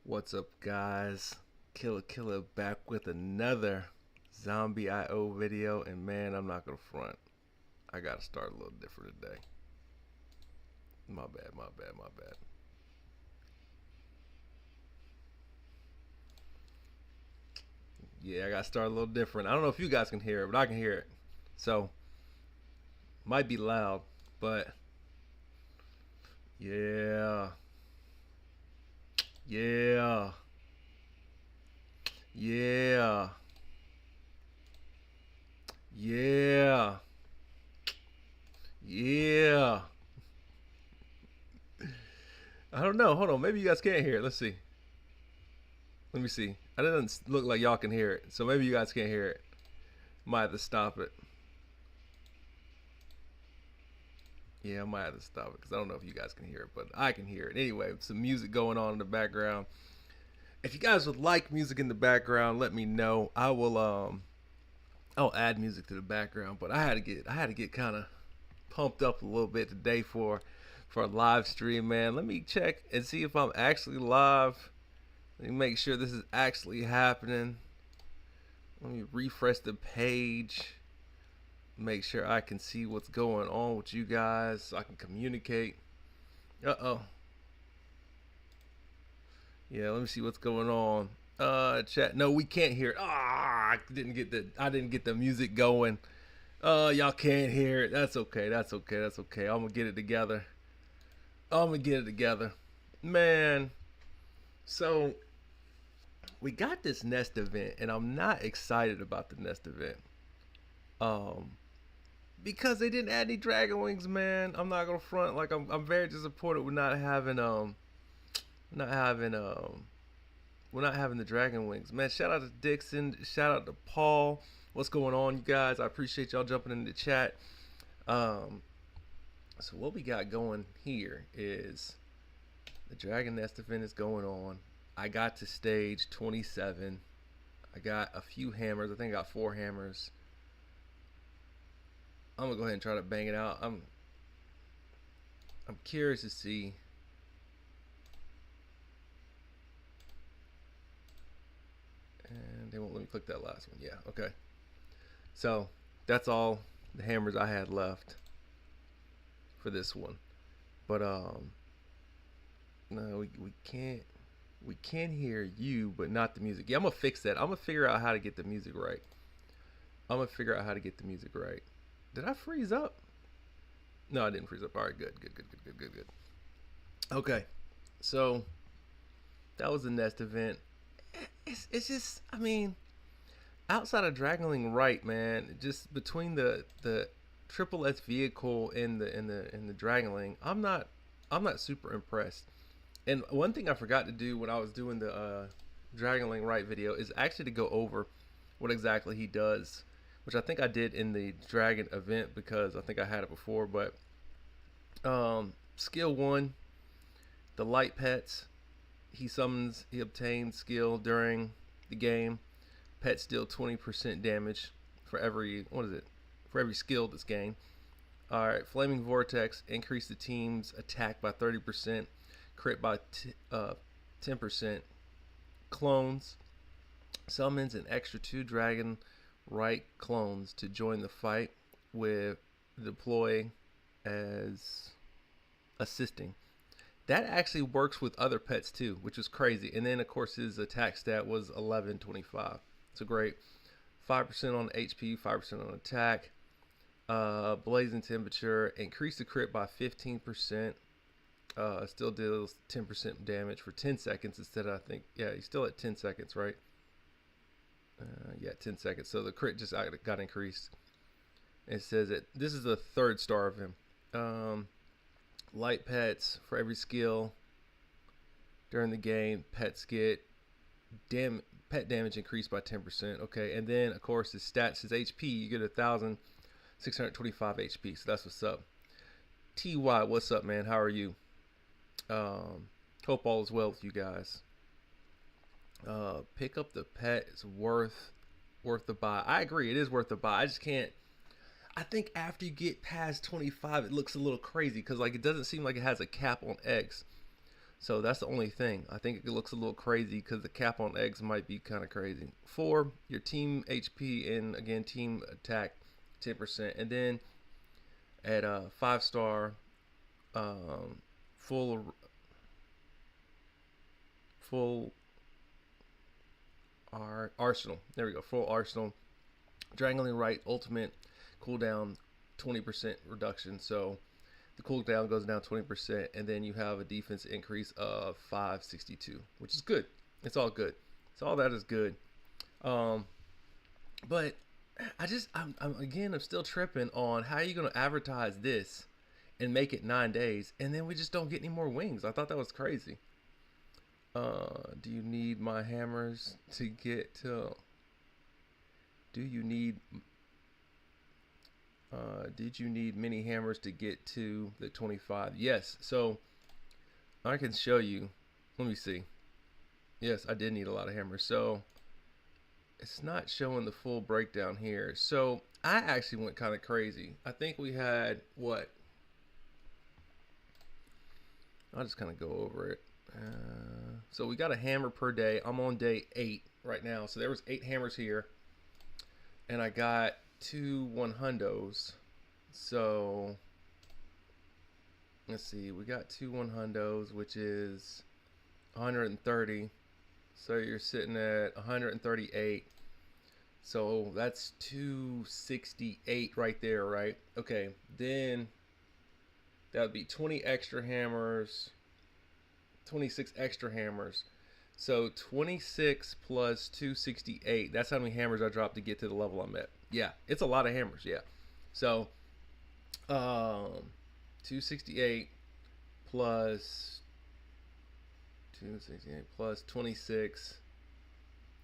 What's up, guys? Killa back with another Zombie IO video, and man, I'm not gonna front. I gotta start a little different today. My bad, my bad, my bad. Yeah, I gotta start a little different. I don't know if you guys can hear it, but I can hear it. So, might be loud, but yeah, yeah, yeah, yeah, yeah. I don't know. Hold on. Maybe you guys can't hear it. Let's see. Let me see. It doesn't look like y'all can hear it, so maybe you guys can't hear it. Might have to stop it. Yeah, I might have to stop it because I don't know if you guys can hear it, but I can hear it. Anyway, some music going on in the background. If you guys would like music in the background, let me know. I'll add music to the background, but I had to get kind of pumped up a little bit today for a live stream, man. Let me check and see if I'm actually live. Let me make sure this is actually happening. Let me refresh the page. Make sure I can see what's going on with you guys so I can communicate. Uh-oh. Yeah, let me see what's going on. Chat. No, we can't hear it. Ah, I didn't get the music going. Y'all can't hear it. That's okay. That's okay. That's okay. I'm gonna get it together. I'm gonna get it together. Man, so we got this Nest event and I'm not excited about the Nest event. Um because they didn't add any Dragon Wings, man. I'm not gonna front. Like I'm very disappointed with not having we're not having the Dragon Wings, man. Shout out to Dixon. Shout out to Paul. What's going on, you guys? I appreciate y'all jumping in the chat. Um, so what we got going here is the Dragon Nest event is going on. I got to stage 27. I got a few hammers. I think I got 4 hammers. I'm gonna go ahead and try to bang it out. I'm curious to see. And they won't let me click that last one. Yeah, okay. So that's all the hammers I had left for this one. But no, we can hear you, but not the music. Yeah, I'm gonna fix that. I'm gonna figure out how to get the music right. I'm gonna figure out how to get the music right. Did I freeze up? No, I didn't freeze up. All right, good, good, good, good, good, good, good. Okay, so that was the Nest event. It's just, I mean, outside of Dragonling, right, man, just between the triple S vehicle and the Dragonling, I'm not super impressed. And one thing I forgot to do when I was doing the Dragonling right video is actually to go over what exactly he does, which I think I did in the Dragon event because I think I had it before. But skill 1, the light pets. He obtains skill during the game. Pets deal 20% damage for every, what is it? For every skill that's gained. All right, Flaming Vortex, increase the team's attack by 30%, crit by 10%. Clones, summons an extra 2 Dragon Right clones to join the fight with deploy as assisting. That actually works with other pets too, which is crazy. And then of course his attack stat was 1125. So great. 5% on HP, 5% on attack. Blazing temperature, increase the crit by 15%. Still deals 10% damage for 10 seconds instead of, I think, yeah, he's still at 10 seconds, right? Yeah, 10 seconds. So the crit just got increased. It says that this is the 3rd star of him. Light pets for every skill during the game. Pets get pet damage increased by 10%. Okay, and then of course his stats, his HP, you get 1,625 HP. So that's what's up. TY, what's up, man? How are you? Hope all is well with you guys. Pick up the pet. It's worth the buy. I agree, it is worth the buy. I just can't. I think after you get past 25, it looks a little crazy because like it doesn't seem like it has a cap on X. So that's the only thing. I think it looks a little crazy because the cap on eggs might be kind of crazy. 4, your team HP and again team attack 10%. And then at 5-star, um, full full arsenal. There we go. Full arsenal. Dragonling right ultimate cooldown 20% reduction. So the cooldown goes down 20%, and then you have a defense increase of 562, which is good. It's all good. So all that is good. Um, but I'm still tripping on how you gonna advertise this and make it 9 days, and then we just don't get any more wings. I thought that was crazy. Do you need my hammers to get to? Do you need? Did you need many hammers to get to the 25? Yes. So I can show you. Let me see. Yes, I did need a lot of hammers. So it's not showing the full breakdown here. So I actually went kind of crazy. I think we had what? I'll just kind of go over it. So we got a hammer per day. I'm on day 8 right now. So there was 8 hammers here, and I got 2 100s. So let's see. We got 2 100s, which is 130. So you're sitting at 138. So that's 268 right there, right? Okay. Then that would be 20 extra hammers. 26 extra hammers. So 26 plus 268. That's how many hammers I dropped to get to the level I'm at. Yeah, it's a lot of hammers. Yeah. So 268 plus 268 plus 26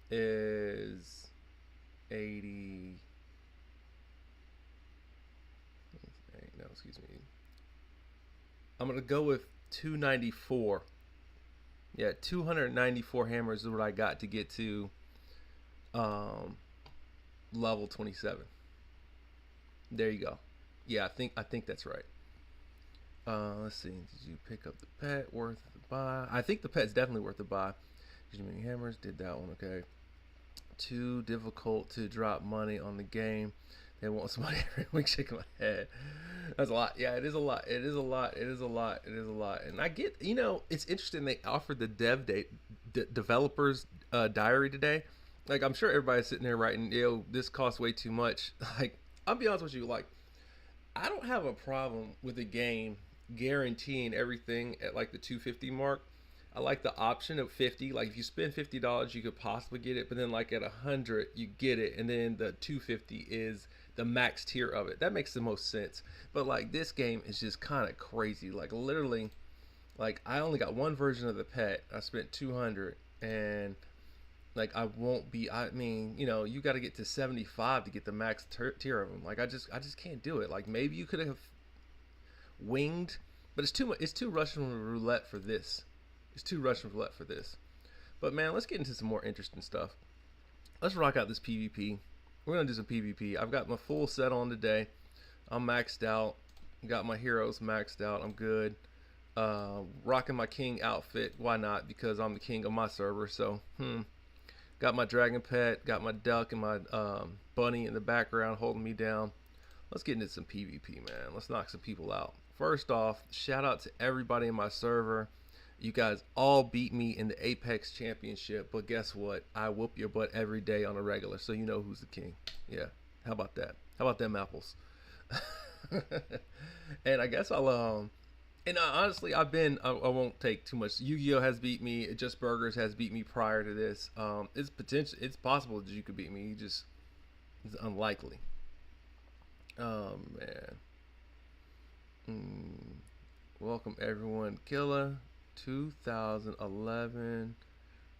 is 80. No, excuse me. I'm gonna go with 294. Yeah, 294 hammers is what I got to get to level 27. There you go. Yeah, I think that's right. Let's see. Did you pick up the pet? Worth the buy? I think the pet's definitely worth the buy. Did you make hammers? Did that one. Okay. Too difficult to drop money on the game. They want somebody every week shaking my head. That's a lot. Yeah, it is a lot. It is a lot. It is a lot. It is a lot. And I get, it's interesting they offered the developers diary today. Like, I'm sure everybody's sitting there writing, this costs way too much. Like, I'll be honest with you, like, I don't have a problem with a game guaranteeing everything at like the 250 mark. I like the option of 50. Like if you spend $50, you could possibly get it, but then like at 100, you get it, and then the 250 is the max tier of it. That makes the most sense. But like this game is just kind of crazy. Like literally, like I only got one version of the pet. I spent 200, and like I won't be. I mean, you got to get to 75 to get the max tier of them. Like I just can't do it. Like maybe you could have winged, but it's too much. It's too Russian roulette for this. It's too Russian roulette for this. But man, let's get into some more interesting stuff. Let's rock out this PvP. We're gonna do some PvP. I've got my full set on today. I'm maxed out. Got my heroes maxed out. I'm good. Rocking my king outfit. Why not? Because I'm the king of my server. So, got my dragon pet. Got my duck and my bunny in the background holding me down. Let's get into some PvP, man. Let's knock some people out. First off, shout out to everybody in my server. You guys all beat me in the Apex Championship, but guess what? I whoop your butt every day on a regular, so you know who's the king. Yeah, how about that? How about them apples? And I guess honestly, I won't take too much. Yu-Gi-Oh has beat me. Just Burgers has beat me prior to this. It's possible that you could beat me. It's unlikely. Oh man. Welcome everyone. Killa2411.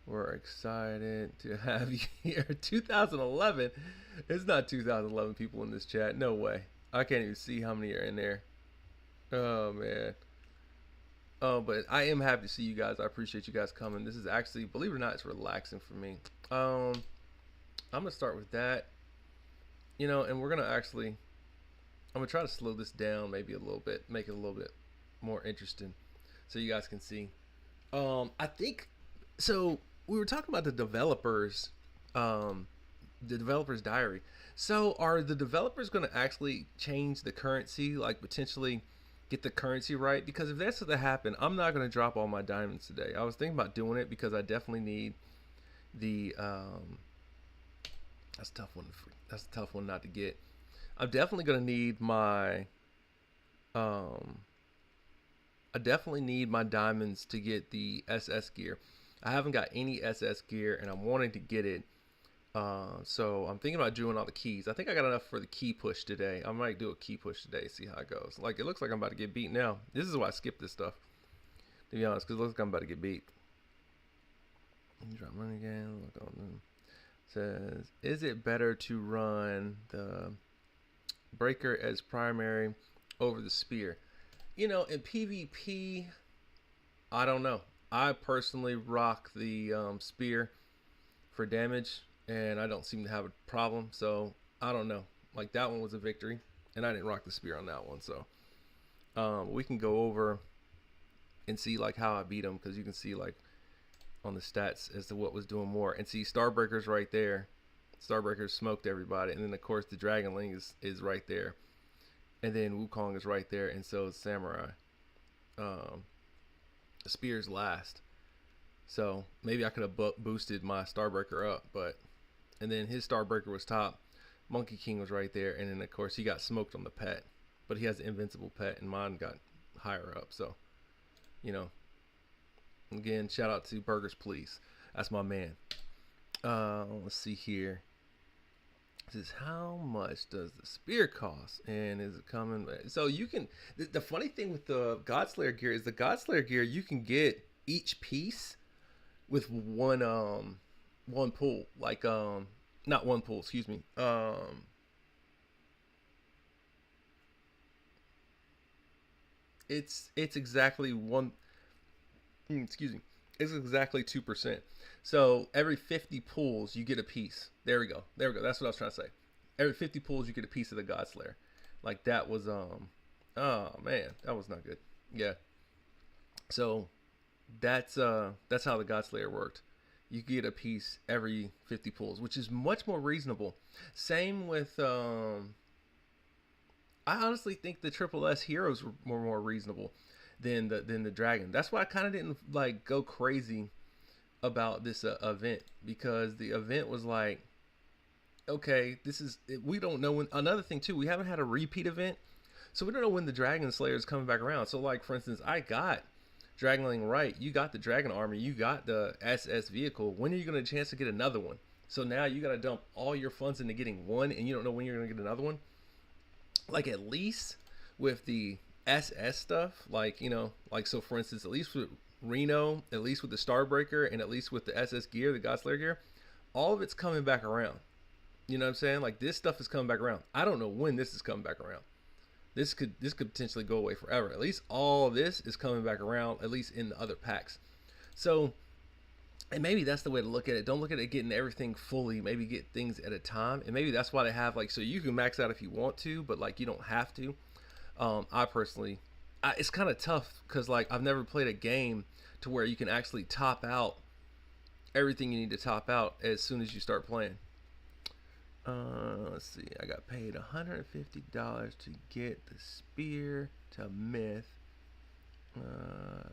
We're excited to have you here. 2011? It's not 2011 people in this chat. No way. I can't even see how many are in there. Oh man. Oh, but I am happy to see you guys. I appreciate you guys coming. This is actually, believe it or not, it's relaxing for me. I'm gonna start with that. And we're gonna I'm gonna try to slow this down maybe a little bit, make it a little bit more interesting, so you guys can see. I think so. We were talking about um, the developer's diary. So, are the developers going to actually change the currency, like potentially get the currency right? Because if that's to happen, I'm not going to drop all my diamonds today. I was thinking about doing it because I definitely need the. That's a tough one. That's a tough one not to get. I'm definitely going to need my. Um, I definitely need my diamonds to get the SS gear. I haven't got any SS gear, and I'm wanting to get it. So I'm thinking about doing all the keys. I think I got enough for the key push today. I might do a key push today, see how it goes. Like, it looks like I'm about to get beat now. This is why I skipped this stuff, to be honest, because it looks like I'm about to get beat. Drop money again. Look on them. Says, is it better to run the breaker as primary over the spear? You know, in PvP, I don't know. I personally rock the spear for damage, and I don't seem to have a problem. So I don't know. Like, that one was a victory, and I didn't rock the spear on that one. So we can go over and see like how I beat him, because you can see like on the stats as to what was doing more, and see Starbreaker's right there. Starbreaker smoked everybody, and then of course the Dragonling is right there, and then Wukong is right there, and so is Samurai. Um, Spear's last. So maybe I could have boosted my Starbreaker up, but and then his Starbreaker was top. Monkey King was right there, and then of course he got smoked on the pet, but he has an invincible pet, and mine got higher up. So, you know, again, shout out to Burgers Please. That's my man. Let's see here. This is how much does the spear cost, and is it coming? So you can. The funny thing with the Godslayer gear is the Godslayer gear you can get each piece with one pull, like not one pull, excuse me. It's exactly one. Excuse me. It's exactly 2%. So every 50 pulls, you get a piece. There we go. There we go. That's what I was trying to say. Every 50 pulls, you get a piece of the Godslayer. Like, that was oh man, that was not good. Yeah. So that's how the Godslayer worked. You get a piece every 50 pulls, which is much more reasonable. Same with I honestly think the Triple S heroes were more reasonable than the dragon. That's why I kind of didn't like go crazy about this event, because the event was like, okay, this is, we don't know when. Another thing too, we haven't had a repeat event, so we don't know when the Dragon Slayer is coming back around. So like, for instance, I got Dragonling right. You got the Dragon Army. You got the SS vehicle. When are you going to chance to get another one? So now you got to dump all your funds into getting one, and you don't know when you're going to get another one. Like, at least with the SS stuff, like, you know, like, so for instance, at least with Reno, at least with the Starbreaker, and at least with the SS gear, the Godslayer gear, all of it's coming back around. You know what I'm saying? Like, this stuff is coming back around. I don't know when this is coming back around. This could potentially go away forever. At least all of this is coming back around, at least in the other packs. So, and maybe that's the way to look at it. Don't look at it getting everything fully. Maybe get things at a time. And maybe that's why they have, like, so you can max out if you want to, but like, you don't have to. I personally, it's kind of tough because like, I've never played a game to where you can actually top out everything you need to top out as soon as you start playing. Let's see. I got paid $150 to get the spear to myth.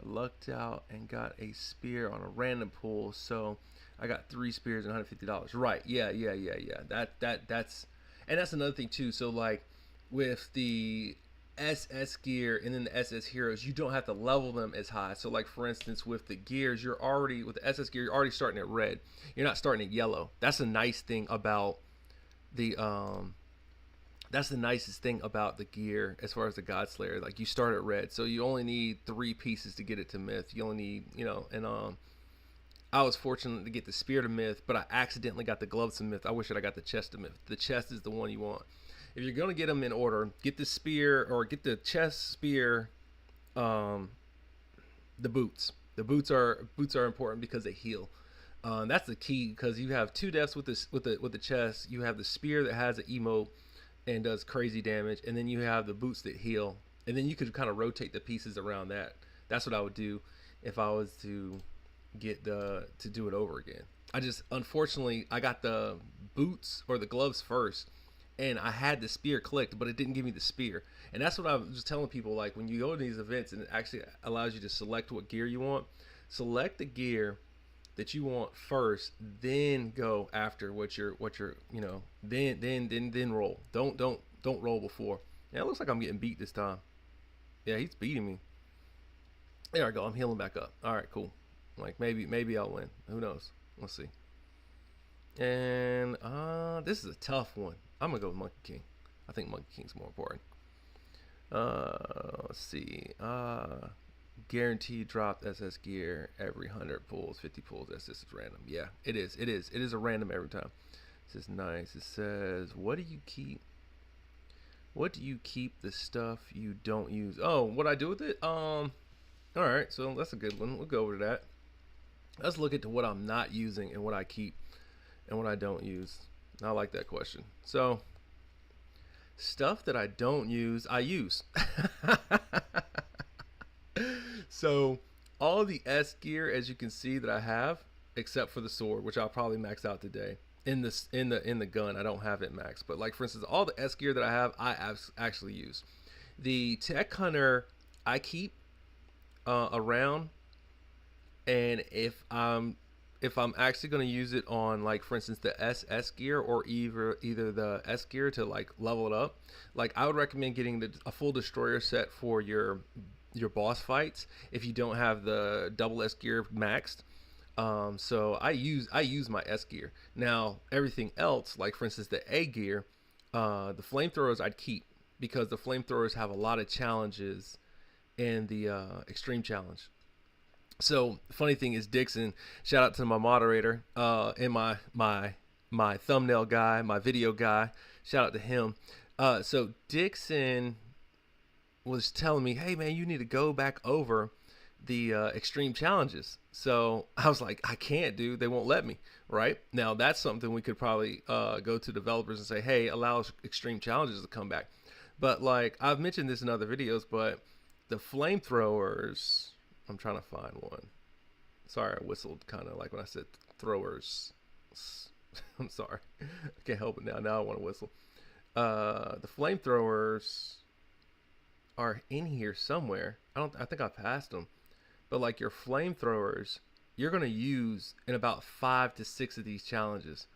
Lucked out and got a spear on a random pull, so I got 3 spears and $150. Right? Yeah. That's and that's another thing too. So like, with the SS gear and then the SS heroes, you don't have to level them as high. So like, for instance, with the gears, you're already, with the SS gear, you're already starting at red. You're not starting at yellow. That's a nice thing about the that's the nicest thing about the gear as far as the Godslayer. Like, you start at red, so you only need 3 pieces to get it to myth. You only need, you know, and I was fortunate to get the spear to myth, but I accidentally got the gloves to myth. I wish that I got the chest to myth. The chest is the one you want. If you're gonna get them in order, get the spear, or get the chest, spear, the boots. The boots are important because they heal. That's the key, because you have 2 deaths with the chest. You have the spear that has an emote and does crazy damage, and then you have the boots that heal, and then you could kind of rotate the pieces around that. That's what I would do. if I was to get the to do it over again. I just unfortunately I got the boots or the gloves first, and I had the spear clicked, but it didn't give me the spear. And that's what I was just telling people. Like when you go to these events, and it actually allows you to select what gear you want. Select the gear that you want first, then go after what you're then roll. Don't roll before. Yeah, it looks like I'm getting beat this time. Yeah, he's beating me. There I go. I'm healing back up. All right, cool. Like maybe I'll win. Who knows? Let's see. And this is a tough one. I'm gonna go with Monkey King. I think Monkey King's more important. Let's see. Guaranteed drop SS gear every 100 pulls, 50 pulls. That's just random. Yeah, it is. It is a random every time. This is nice. It says, what do you keep? What do you keep the stuff you don't use? Oh, what I do with it? All right. So that's a good one. We'll go over to that. Let's look into what I'm not using and what I keep and what I don't use. I like that question. So stuff that I don't use, I use. So all the S gear, as you can see, that I have, except for the sword, which I'll probably max out today. In the gun, I don't have it max. But like for instance, all the S gear that I have, I actually use. The Tech Hunter I keep around, and if I'm actually going to use it on, like for instance, the SS gear or either the S gear to like level it up, like I would recommend getting a full destroyer set for your boss fights if you don't have the double S gear maxed. So I use my S gear. Now everything else, like for instance the A gear, the flamethrowers I'd keep, because the flamethrowers have a lot of challenges in the extreme challenge. So funny thing is, Dixon, shout out to my moderator and my thumbnail guy, my video guy, shout out to him. So Dixon was telling me, hey man, you need to go back over the extreme challenges. So I was like, I can't, dude. They won't let me. Right now, that's something we could probably go to developers and say, hey, allow extreme challenges to come back. But like I've mentioned this in other videos, but the flamethrowers, I'm trying to find one. Sorry, I whistled kind of like when I said throwers. I'm sorry. I can't help it now. Now I want to whistle. The flamethrowers are in here somewhere. I think I passed them. But like your flamethrowers, you're going to use in about 5 to 6 of these challenges.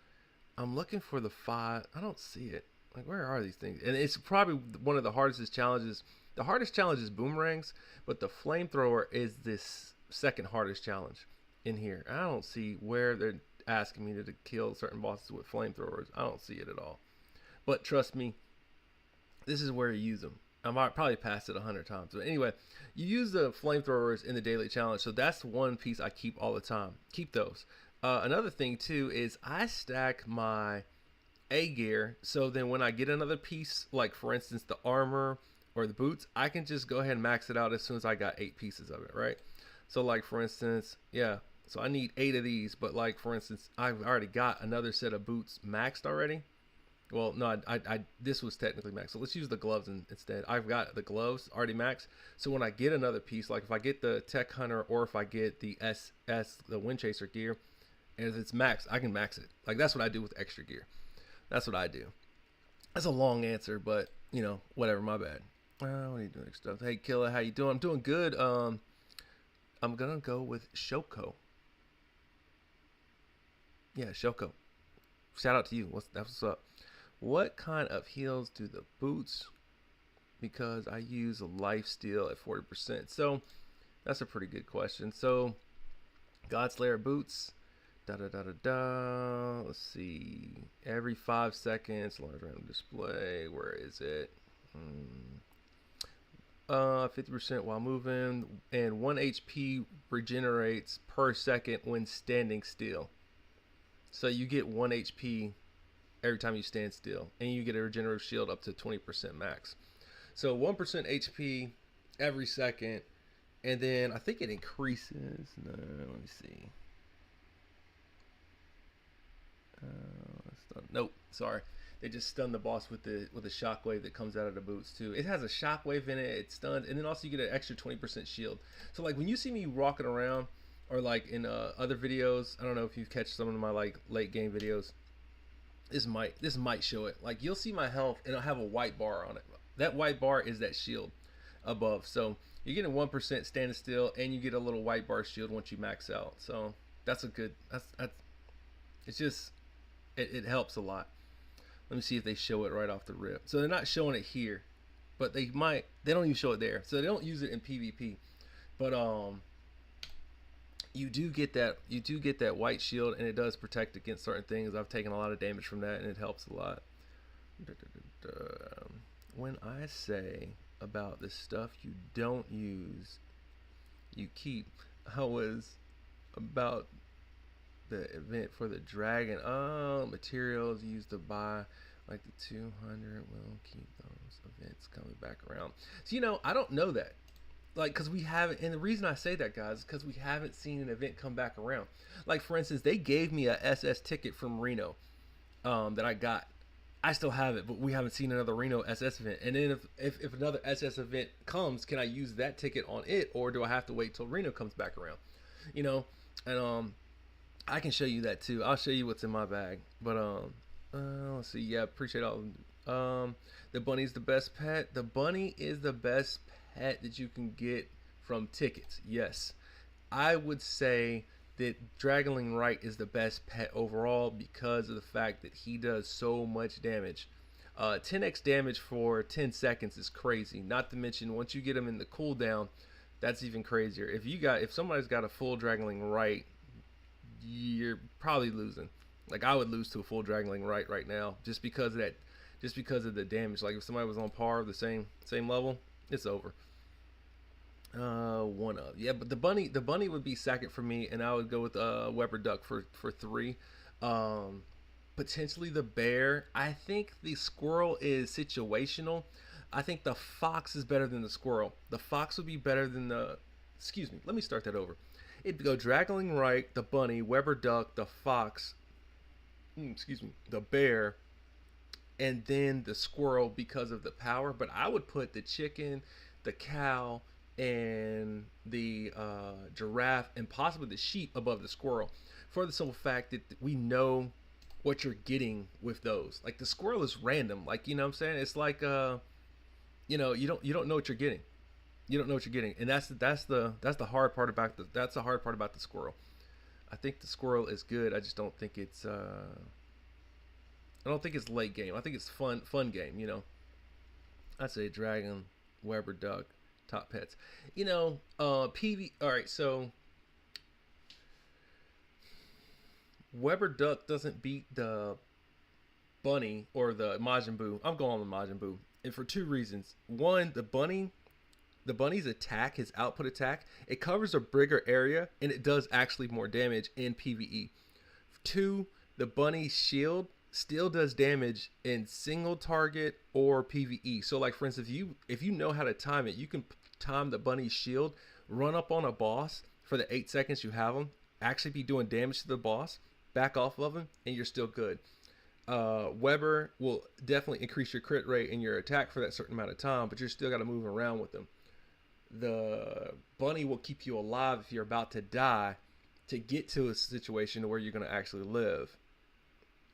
I'm looking for the 5. I don't see it. Like, where are these things? And it's probably one of the hardest challenges. The hardest challenge is boomerangs, but the flamethrower is this second hardest challenge in here. I don't see where they're asking me to kill certain bosses with flamethrowers. I don't see it at all. But trust me, this is where you use them. I might probably pass it 100 times. But anyway, you use the flamethrowers in the daily challenge. So that's one piece I keep all the time. Keep those. Another thing too is I stack my A gear. So then when I get another piece, like for instance, the armor or the boots, I can just go ahead and max it out as soon as I got 8 pieces of it, right? So like for instance, yeah, so I need 8 of these, but like for instance, I've already got another set of boots maxed already. Well, no, I this was technically maxed. So let's use the gloves instead. I've got the gloves already maxed. So when I get another piece, like if I get the Tech Hunter or if I get the the Wind Chaser gear, and if it's maxed, I can max it. Like that's what I do with extra gear. That's what I do. That's a long answer, but you know, whatever. My bad. What are you doing? Stuff. Hey, Killa, how you doing? I'm doing good. I'm gonna go with Shoko. Yeah, Shoko. Shout out to you. What's up? What kind of heals do the boots? Because I use a life steal at 40%. So that's a pretty good question. So Godslayer boots. Da da da da da. Let's see. Every 5 seconds, large random display. Where is it? 50% while moving, and 1 HP regenerates per second when standing still. So you get 1 HP every time you stand still, and you get a regenerative shield up to 20% max. So 1% HP every second, and then I think it increases. No, let me see. Nope, sorry. they just stun the boss with the shockwave that comes out of the boots too. It has a shockwave in it. It stuns, and then also you get an extra 20% shield. So like when you see me walking around, or like in other videos, I don't know if you catch some of my like late game videos. This might show it. Like you'll see my health, and I'll have a white bar on it. That white bar is that shield above. So you're getting 1% standing still, and you get a little white bar shield once you max out. So that's a good. That's it's just it helps a lot. Let me see if they show it right off the rip. So they're not showing it here, but they might. They don't even show it there. So they don't use it in PvP. But you do get that white shield, and it does protect against certain things. I've taken a lot of damage from that, and it helps a lot. When I say about the stuff you don't use, you keep. I was about the event for the dragon. Oh, materials used to buy like the 200 will keep those events coming back around. So I don't know that. Like, because we haven't, and the reason I say that, guys, is because we haven't seen an event come back around. Like, for instance, they gave me a SS ticket from Reno that I got. I still have it, but we haven't seen another Reno SS event. And then if another SS event comes, can I use that ticket on it, or do I have to wait till Reno comes back around? And I can show you that too. I'll show you what's in my bag. But let's see. Yeah, appreciate all. The bunny's the best pet. The bunny is the best pet that you can get from tickets. Yes, I would say that Dragonling Right is the best pet overall because of the fact that he does so much damage. 10x damage for 10 seconds is crazy. Not to mention once you get him in the cooldown, that's even crazier. If somebody's got a full Dragonling Right, you're probably losing. Like I would lose to a full Dragonling right now just because of that. Just because of the damage. Like if somebody was on par, the same level, it's over. One of, yeah, but the bunny would be second for me, and I would go with Weber Duck for 3. Potentially the bear. I think the squirrel is situational. I think the fox is better than the squirrel. The fox would be better than the. Excuse me. Let me start that over. It'd go Dragonling Right, the bunny, Weber Duck, the fox. Excuse me, the bear, and then the squirrel because of the power. But I would put the chicken, the cow, and the giraffe, and possibly the sheep above the squirrel, for the simple fact that we know what you're getting with those. Like the squirrel is random. Like what I'm saying, it's like you don't know what you're getting. You don't know what you're getting, and that's the hard part about the squirrel. I think the squirrel is good. I just don't think it's late game. I think it's fun game. I'd say dragon, Weber Duck, top pets. PV. All right, so Weber Duck doesn't beat the bunny or the Majin Buu. I'm going with Majin Buu, and for 2 reasons. One, the bunny's attack, his output attack, it covers a bigger area, and it does actually more damage in PvE. 2, the bunny's shield still does damage in single target or PvE. So like for instance, if you know how to time it, you can time the bunny's shield, run up on a boss for the 8 seconds you have him, actually be doing damage to the boss, back off of him, and you're still good. Weber will definitely increase your crit rate and your attack for that certain amount of time, but you're still got to move around with them. The bunny will keep you alive if you're about to die to get to a situation where you're going to actually live.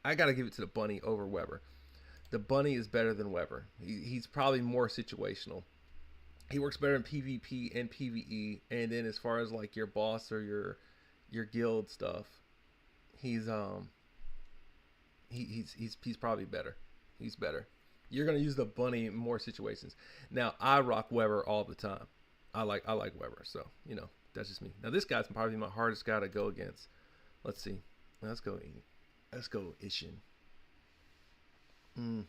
I got to give it to the bunny over Weber. The bunny is better than Weber. He's probably more situational. He works better in PvP and PvE, and then as far as like your boss or your guild stuff, he's probably better. He's better. You're gonna use the bunny in more situations. Now I rock Weber all the time. I like Weber, so that's just me. Now this guy's probably my hardest guy to go against. Let's see. Let's go Ishin. Let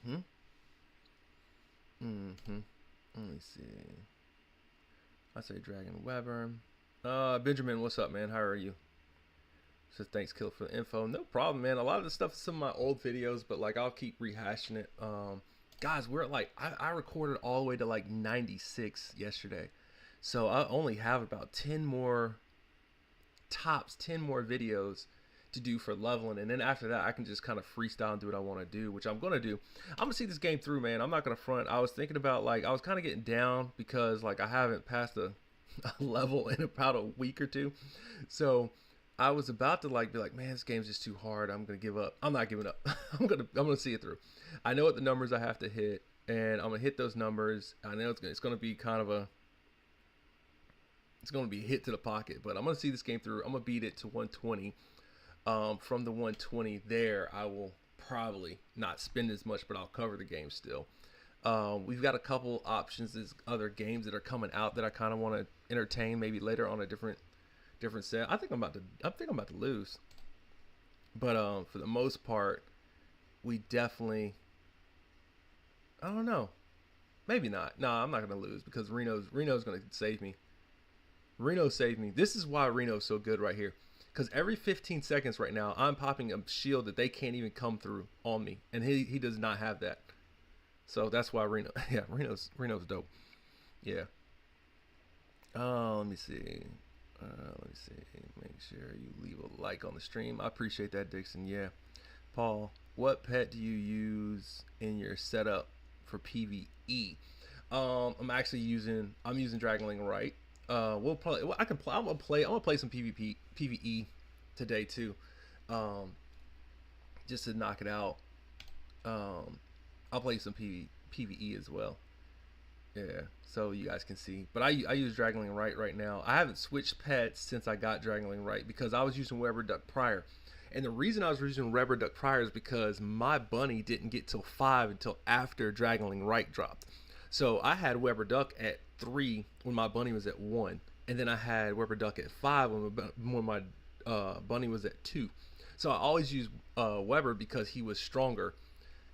me see. I say Dragon Weber. Benjamin, what's up, man? How are you? So thanks, Kill, for the info. No problem, man. A lot of the stuff is some of my old videos, but like I'll keep rehashing it. Guys, we're at like I recorded all the way to like 96 yesterday, so I only have about 10 more videos to do for leveling, and then after that I can just kind of freestyle and do what I want to do, which I'm gonna do. I'm gonna see this game through, man. I'm not gonna front. I was thinking about, like, I was kind of getting down because, like, I haven't passed a level in about a week or two, so I was about to, like, be like, man, this game's just too hard. I'm gonna give up. I'm not giving up. I'm gonna see it through. I know what the numbers I have to hit, and I'm gonna hit those numbers. I know it's gonna be kind of a it's gonna be a hit to the pocket, but I'm gonna see this game through. I'm gonna beat it to 120. From the 120 there, I will probably not spend as much, but I'll cover the game still. We've got a couple options. There's other games that are coming out that I kind of want to entertain, maybe later on a different set. I think I'm about to lose, but for the most part, we definitely. I don't know. Maybe not. No, I'm not gonna lose because Reno's gonna save me. Reno saved me. This is why Reno's so good right here. Because every 15 seconds right now, I'm popping a shield that they can't even come through on me, and he does not have that. So that's why Reno. Yeah, Reno's dope. Yeah. Let me see. Let me see. Make sure you leave a like on the stream. I appreciate that, Dixon. Yeah. Paul, what pet do you use in your setup for PvE? I'm using Dragonling, right? We'll probably. Well, I can play. I'm gonna play some PvE today too, just to knock it out. I'll play some PvE as well. Yeah, so you guys can see. But I use Dragonling right now. I haven't switched pets since I got Dragonling right because I was using Weber Duck prior. And the reason I was using Weber Duck prior is because my bunny didn't get till 5 until after Dragonling right dropped. So I had Weber Duck at 3 when my bunny was at 1, and then I had Weber Duck at 5 when my bunny was at 2. So I always used Weber because he was stronger.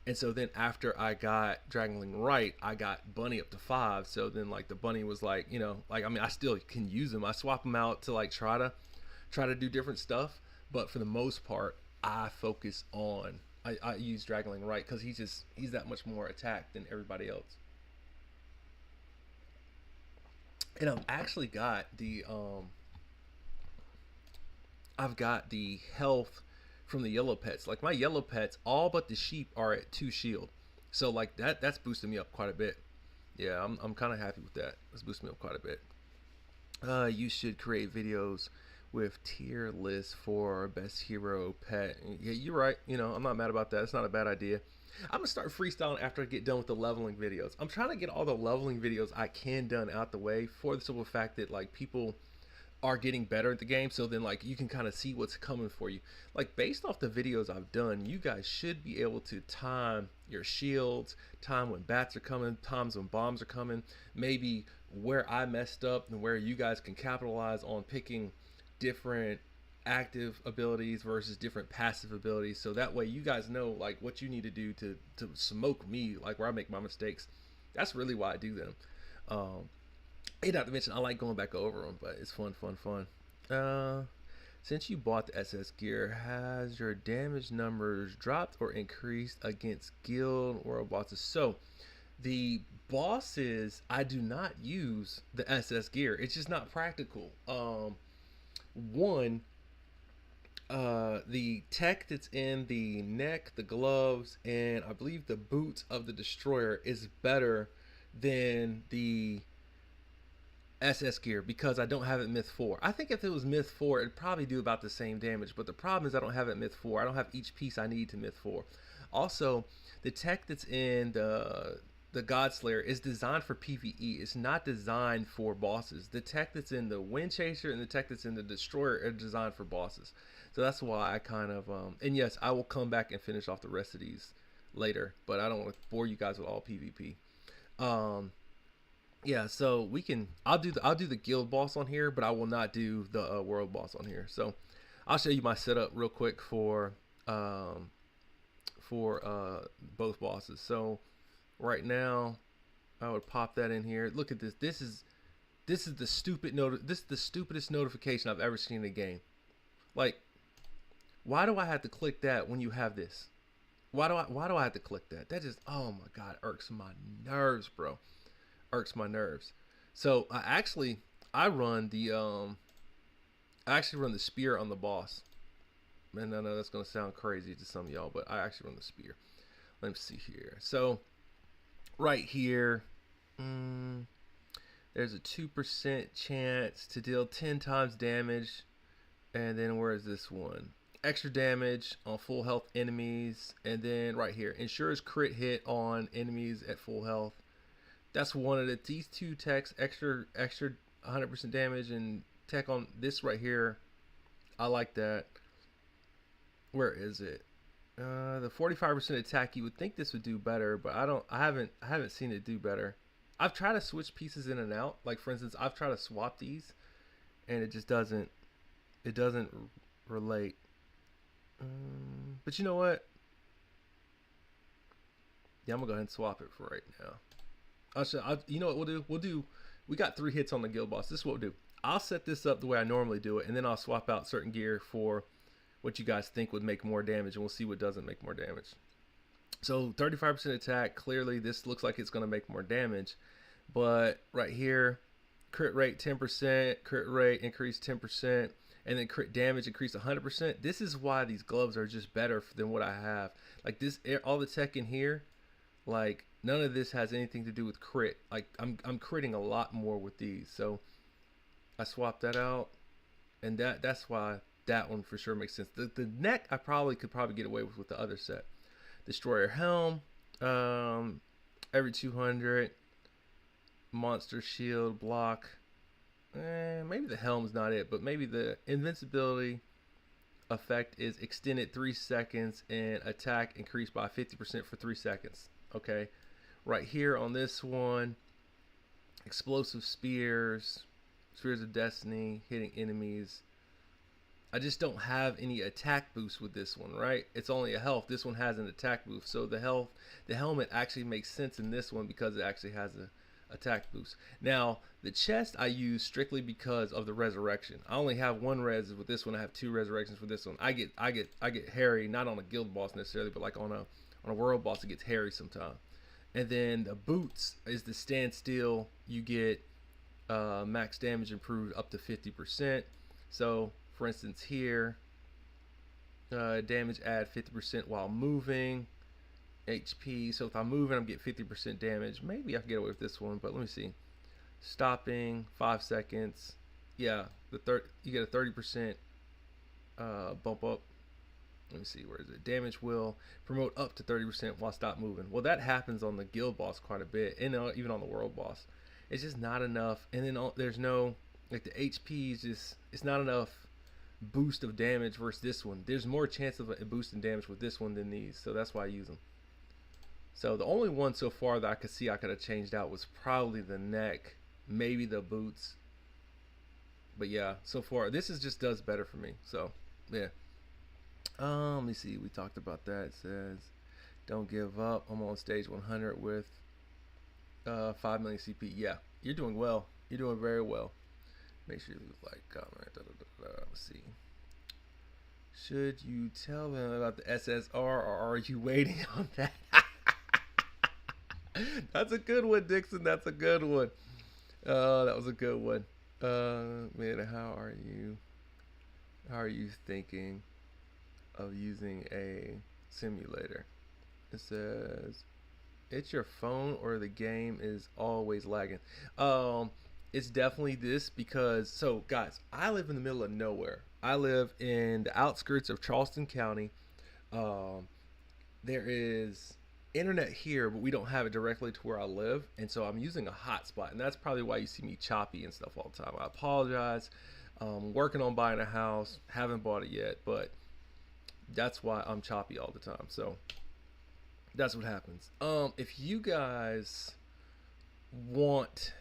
And so then after I got Dragonling right, I got bunny up to 5. So then, like, the bunny was like, like, I mean, I still can use him. I swap him out to, like, try to do different stuff. But for the most part, I focus on I use Dragonling right because he's that much more attack than everybody else. And I've got the health from the yellow pets. Like, my yellow pets, all but the sheep are at 2 shield. So, like, that's boosting me up quite a bit. Yeah, I'm kind of happy with that. That's boosting me up quite a bit. You should create videos with tier lists for best hero pet. Yeah, you're right. I'm not mad about that. It's not a bad idea. I'm gonna start freestyling after I get done with the leveling videos. I'm trying to get all the leveling videos I can done out the way for the simple fact that, like, people are getting better at the game, so then, like, you can kind of see what's coming for you. Like, based off the videos I've done, you guys should be able to time your shields, time when bats are coming, times when bombs are coming, maybe where I messed up and where you guys can capitalize on picking different active abilities versus different passive abilities, so that way you guys know, like, what you need to do to smoke me, like, where I make my mistakes. That's really why I do them. And not to mention, I like going back over them, but it's fun. Since you bought the SS gear, has your damage numbers dropped or increased against guild or bosses? So the bosses, I do not use the SS gear. It's just not practical. One, the tech that's in the neck, the gloves, and I believe the boots of the destroyer is better than the SS gear because I don't have it myth 4. I think if it was myth 4, it'd probably do about the same damage, but the problem is I don't have it myth 4. I don't have each piece I need to myth 4. Also, the tech that's in the Godslayer is designed for PvE. It's not designed for bosses. The tech that's in the Wind Chaser and the tech that's in the Destroyer are designed for bosses. So that's why I kind of and yes, I will come back and finish off the rest of these later, but I don't want to bore you guys with all PvP. Yeah, so we can. I'll do the guild boss on here, but I will not do the world boss on here. So I'll show you my setup real quick for both bosses. So right now, I would pop that in here. Look at this. This is the stupidest notification I've ever seen in a game. Like, why do I have to click that when you have this? Why do I have to click that? That just, oh my god, irks my nerves, bro. Irks my nerves. So I run the spear on the boss. And I know that's going to sound crazy to some of y'all, but I actually run the spear. Let me see here. So right here, there's a 2% chance to deal 10 times damage. And then where is this one? Extra damage on full health enemies. And then right here, ensures crit hit on enemies at full health. That's one of these two techs, extra 100% damage, and tech on this right here. I like that. Where is it? The 45% attack. You would think this would do better, but I haven't seen it do better. I've tried to switch pieces in and out. Like for instance, I've tried to swap these, and it just doesn't. It doesn't relate. But you know what? Yeah, I'm gonna go ahead and swap it for right now. You know what we'll do? We got 3 hits on the guild boss. This is what we'll do. I'll set this up the way I normally do it, and then I'll swap out certain gear for what you guys think would make more damage, and we'll see what doesn't make more damage. So 35% attack. Clearly, this looks like it's going to make more damage, but right here, crit rate 10%, crit rate increase 10%, and then crit damage increase 100%. This is why these gloves are just better than what I have. Like this, all the tech in here, like none of this has anything to do with crit. Like I'm critting a lot more with these. So I swapped that out, and that's why that one for sure makes sense. The neck I could probably get away with the other set. Destroyer helm, every 200. Monster shield block. Maybe the helm's not it, but maybe the invincibility effect is extended 3 seconds and attack increased by 50% for 3 seconds. Okay, right here on this one, explosive spears, spheres of destiny, hitting enemies. I just don't have any attack boost with this one, right? It's only a health. This one has an attack boost. So the helmet actually makes sense in this one because it actually has a attack boost. Now the chest I use strictly because of the resurrection. I only have 1 res with this one. I have 2 resurrections for this one. I get hairy, not on a guild boss necessarily, but like on a world boss it gets hairy sometimes. And then the boots is the standstill. You get max damage improved up to 50%. So for instance here, damage add 50% while moving. HP, so if I'm moving I'm getting 50% damage. Maybe I can get away with this one, but let me see. Stopping 5 seconds. Yeah, you get a 30% bump up. Let me see, where is it? Damage will promote up to 30% while stop moving. Well, that happens on the guild boss quite a bit, and even on the world boss. It's just not enough. And then there's no, like the HP is just, it's not enough boost of damage versus this one. There's more chance of a boost in damage with this one than these, so that's why I use them. So the only one so far that I could see I could have changed out was probably the neck, maybe the boots. But yeah, so far this just does better for me. So yeah. Let me see. We talked about that. It says, "Don't give up. I'm on stage 100 with 5 million CP." Yeah, you're doing well. You're doing very well. Make sure you like, comment. Let's see. Should you tell them about the SSR, or are you waiting on that? That's a good one, Dixon. That's a good one. That was a good one. Man, how are you thinking of using a simulator? It says, it's your phone or the game is always lagging. It's definitely this because, so guys, I live in the middle of nowhere. I live in the outskirts of Charleston County. There is internet here, but we don't have it directly to where I live, and so I'm using a hotspot, and that's probably why you see me choppy and stuff all the time. I apologize. Working on buying a house, haven't bought it yet, but that's why I'm choppy all the time. So that's what happens. If you guys want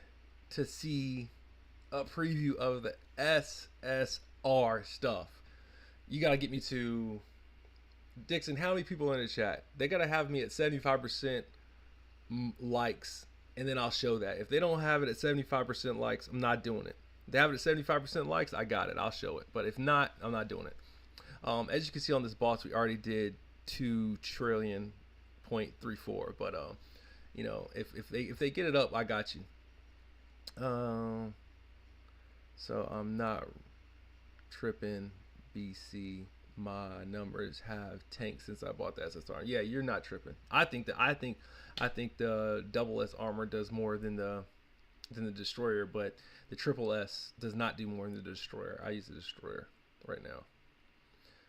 to see a preview of the SSR stuff, you gotta get me to Dixon. How many people in the chat? They gotta have me at 75% likes, and then I'll show that. If they don't have it at 75% likes, I'm not doing it. If they have it at 75% likes, I got it. I'll show it. But if not, I'm not doing it. As you can see on this boss, we already did 2 trillion.34. But you know, if they get it up, I got you. So I'm not tripping, BC. my numbers have tanked since I bought the SSR. Yeah, you're not tripping. I think the double S armor does more than the destroyer, but the triple S does not do more than the destroyer. I use the destroyer right now.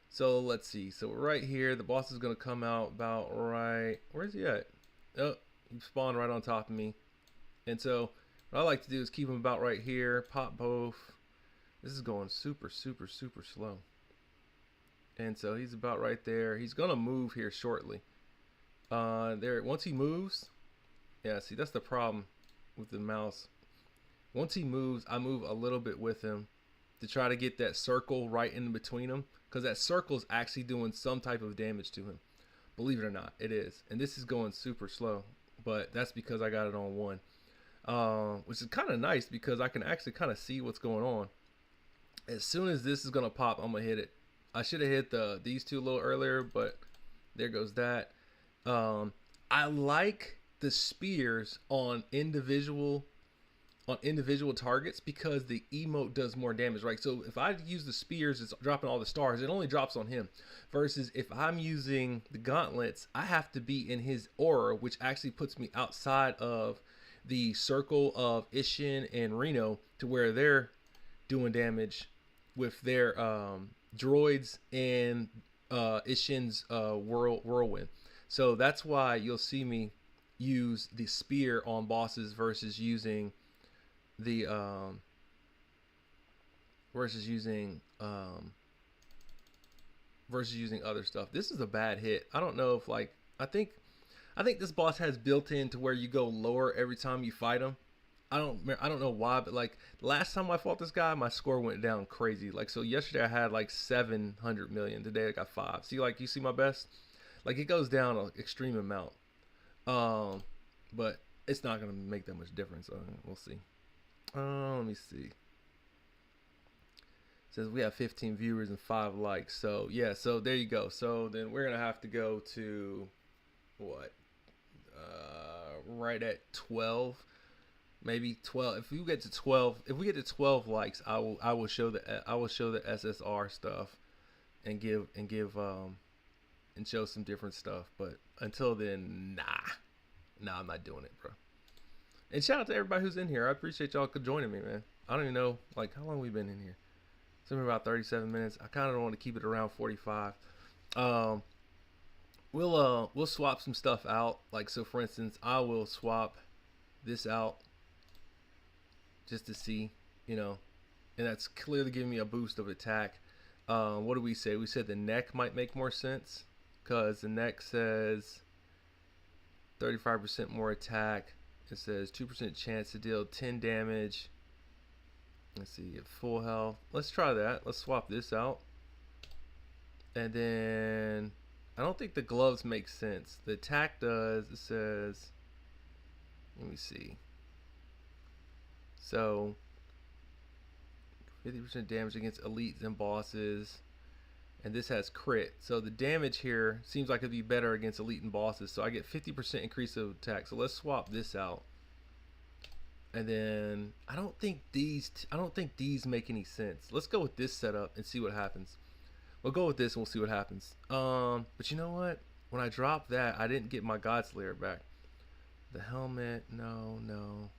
So let's see. So right here, the boss is gonna come out about right. Where's he at? Oh, he spawned right on top of me. And so what I like to do is keep him about right here. Pop both. This is going super, super, super slow. And so he's about right there. He's gonna move here shortly. There. Once he moves, yeah. See, that's the problem with the mouse. Once he moves, I move a little bit with him to try to get that circle right in between them, because that circle is actually doing some type of damage to him. Believe it or not, it is. And this is going super slow, but that's because I got it on one, which is kind of nice because I can actually kind of see what's going on. As soon as this is gonna pop, I'm gonna hit it. I should have hit these two a little earlier, but there goes that. I like the spears on individual targets because the emote does more damage, right? So if I use the spears, it's dropping all the stars. It only drops on him. Versus if I'm using the gauntlets, I have to be in his aura, which actually puts me outside of the circle of Ishin and Reno to where they're doing damage with their droids and Ishin's whirlwind. So that's why you'll see me use the spear on bosses versus using the versus using other stuff. This is a bad hit. I don't know if I think this boss has built in to where you go lower every time you fight him. I don't know why, but like last time I fought this guy, my score went down crazy. Like, so yesterday I had like 700 million. Today I got 5. See, like, you see my best? Like, it goes down an extreme amount. But it's not gonna make that much difference. We'll see. Let me see. It says we have 15 viewers and 5 likes. So yeah, so there you go. So then we're gonna have to go to what? Right at 12. Maybe 12. If we get to 12 likes, I will show the SSR stuff and and show some different stuff. But until then, nah, I'm not doing it, bro. And shout out to everybody who's in here. I appreciate y'all joining me, man. I don't even know how long we've been in here. It's been about 37 minutes. I kind of want to keep it around 45. We'll swap some stuff out. Like, so for instance, I will swap this out just to see, and that's clearly giving me a boost of attack. What do we say? We said the neck might make more sense because the neck says 35% more attack. It says 2% chance to deal 10 damage. Let's see, at full health. Let's try that. Let's swap this out. And then I don't think the gloves make sense. The attack does. It says, let me see. So 50% damage against elites and bosses. And this has crit. So the damage here seems like it'd be better against elite and bosses. So I get 50% increase of attack. So let's swap this out. And then I don't think these make any sense. Let's go with this setup and see what happens. We'll go with this and we'll see what happens. But you know what? When I dropped that, I didn't get my Godslayer back. The helmet, no.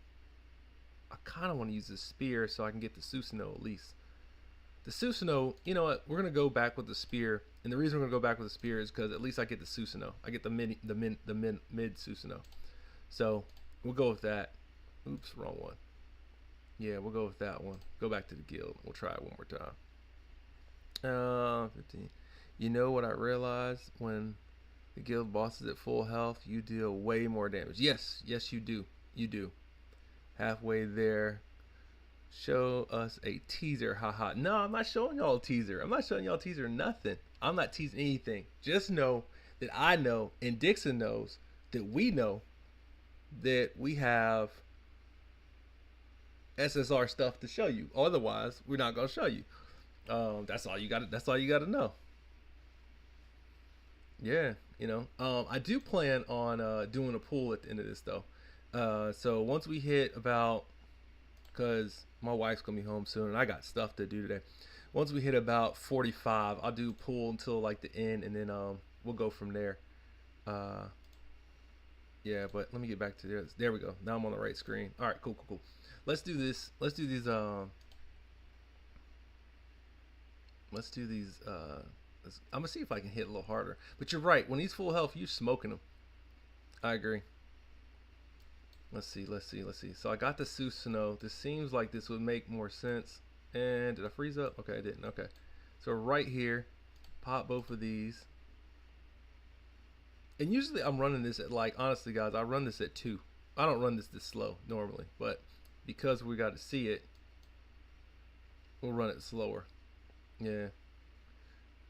I kind of want to use the spear so I can get the Susanoo at least. The Susanoo, you know what? We're gonna go back with the spear, and the reason we're gonna go back with the spear is because at least I get the Susanoo. I get the mid Susanoo. So we'll go with that. Oops, wrong one. Yeah, we'll go with that one. Go back to the guild. We'll try it one more time. 15. You know what I realized? When the guild boss is at full health, you deal way more damage. Yes, you do. You do. Halfway there. Show us a teaser. Haha. No, I'm not showing y'all a teaser. I'm not showing y'all a teaser. Nothing. I'm not teasing anything. Just know that I know, and Dixon knows, that we know that we have SSR stuff to show you. Otherwise, we're not gonna show you. That's all you got. That's all you got to know. Yeah, I do plan on doing a pool at the end of this though. So once we hit about, because my wife's gonna be home soon and I got stuff to do today. Once we hit about 45, I'll do pull until like the end, and then we'll go from there. Uh, yeah, but let me get back to this. There we go. Now I'm on the right screen. All right, cool, cool, cool. Let's do this. Let's do these. Let's do these. I'm gonna see if I can hit a little harder. But you're right. When he's full health, you're smoking him. I agree. Let's see. Let's see. Let's see. So I got the Susanoo. This seems like this would make more sense. And did I freeze up? Okay, I didn't. Okay. So right here, pop both of these. And usually I'm running this at, like, honestly guys, I run this at 2. I don't run this slow normally, but because we got to see it, we'll run it slower. Yeah.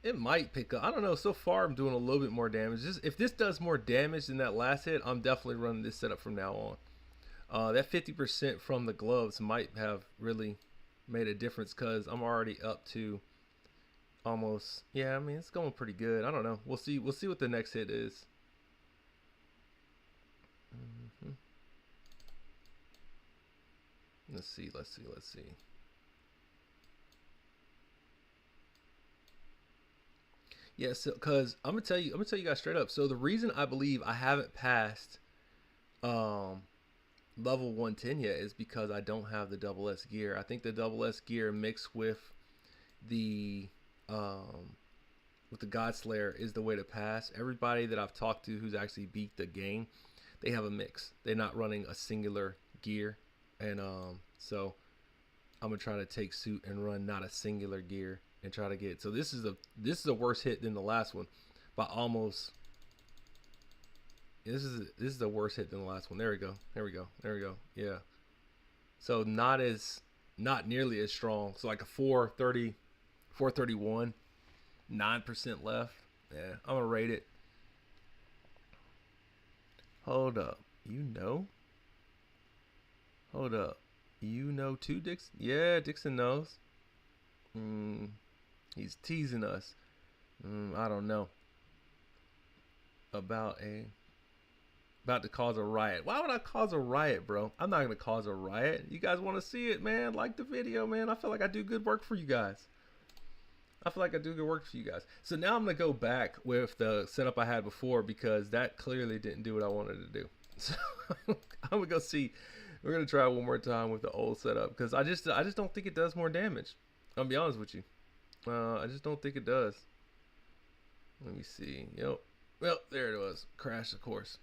It might pick up. I don't know. So far I'm doing a little bit more damage. If this does more damage than that last hit, I'm definitely running this setup from now on. That 50% from the gloves might have really made a difference because I'm already up to almost, yeah, I mean, it's going pretty good. I don't know. We'll see what the next hit is. Let's see. Yeah, so because I'm gonna tell you guys straight up. So the reason I believe I haven't passed level 110 yet is because I don't have the double S gear. I think the double S gear mixed the God Slayer is the way to pass. Everybody that I've talked to who's actually beat the game, they have a mix. They're not running a singular gear, and so I'm gonna try to take suit and run not a singular gear and try to get. So this is a worse hit than the last one, by almost. This is a worse hit than the last one. There we go. Yeah. So not nearly as strong. So like a 430, 431, 9% left. Yeah, I'm gonna rate it. Hold up. Hold up. Too, Dixon? Yeah, Dixon knows. He's teasing us. I don't know. About to cause a riot. Why would I cause a riot, bro? I'm not gonna cause a riot. You guys want to see it, man? Like the video, man. I feel like I do good work for you guys. So now I'm gonna go back with the setup I had before because that clearly didn't do what I wanted to do. So I'm gonna go see. We're gonna try one more time with the old setup because I just don't think it does more damage. I'll be honest with you. I just don't think it does. Let me see. Yep. Well, there it was. Crash, of course.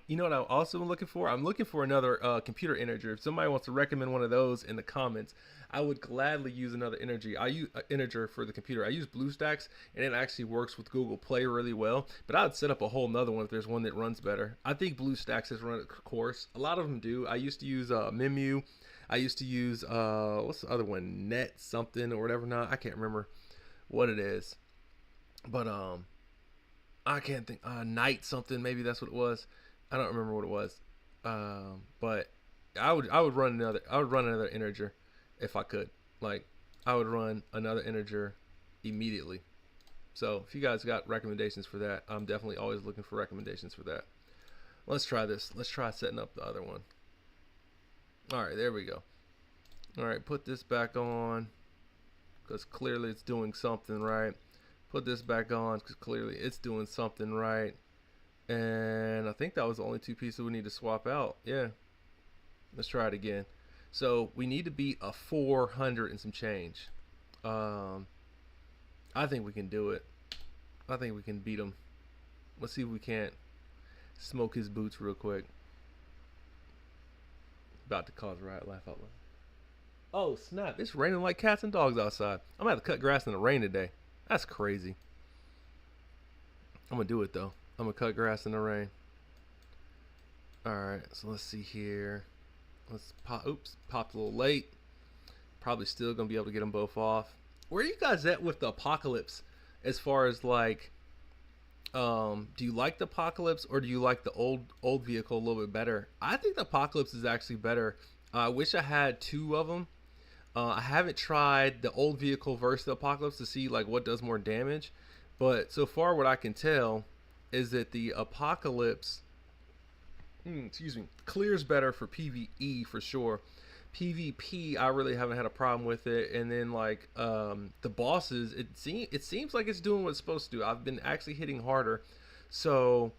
You know what I'm also looking for? I'm looking for another computer integer. If somebody wants to recommend one of those in the comments, I would gladly use another integer for the computer. I use BlueStacks, and it actually works with Google Play really well. But I would set up a whole nother one if there's one that runs better. I think BlueStacks has run its course. A lot of them do. I used to use Mimu. I used to use what's the other one? Net something or whatever. Now I can't remember what it is, but I can't think. Night something, maybe that's what it was. I don't remember what it was. But I would run another integer if I could. Like, I would run another integer immediately. So if you guys got recommendations for that, I'm definitely always looking for recommendations for that. Let's try this. Let's try setting up the other one. All right, there we go. All right, put this back on because clearly it's doing something right. Put this back on because clearly it's doing something right. And I think that was the only two pieces we need to swap out. Yeah. Let's try it again. So we need to beat a 400 and some change. I think we can do it. I think we can beat him. Let's see if we can't smoke his boots real quick. About to cause a riot, laugh out loud. Oh, snap. It's raining like cats and dogs outside. I'm going to have to cut grass in the rain today. That's crazy. I'm going to do it, though. I'm going to cut grass in the rain. Alright, so let's see here. Let's pop. Oops, popped a little late. Probably still going to be able to get them both off. Where are you guys at with the Apocalypse? As far as, like, do you like the Apocalypse or do you like the old vehicle a little bit better? I think the Apocalypse is actually better. I wish I had two of them. I haven't tried the old vehicle versus the Apocalypse to see like what does more damage, but so far what I can tell is that the Apocalypse clears better for PvE for sure, PvP, I really haven't had a problem with it. And then like the bosses, it seems like it's doing what it's supposed to do. I've been actually hitting harder, so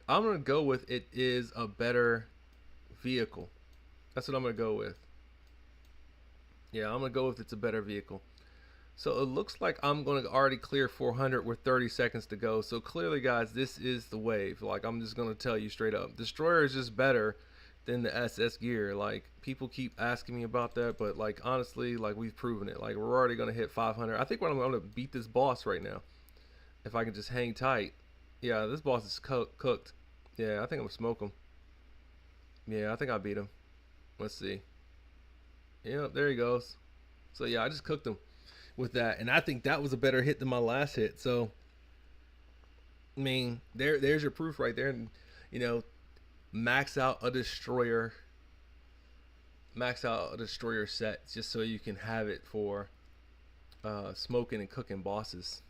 I'm gonna go with it is a better vehicle. That's what I'm gonna go with. Yeah, I'm gonna go with it's a better vehicle. So it looks like I'm going to already clear 400 with 30 seconds to go. So clearly, guys, this is the wave. Like, I'm just going to tell you straight up. Destroyer is just better than the SS gear. Like, people keep asking me about that, but, like, honestly, like, we've proven it. Like, we're already going to hit 500. I think I'm going to beat this boss right now. If I can just hang tight. Yeah, this boss is cooked. Yeah, I think I'm going to smoke him. Yeah, I think I beat him. Let's see. Yep, there he goes. So, yeah, I just cooked him with that, and I think that was a better hit than my last hit. So I mean, there's your proof right there. And you know, max out a destroyer set just so you can have it for smoking and cooking bosses.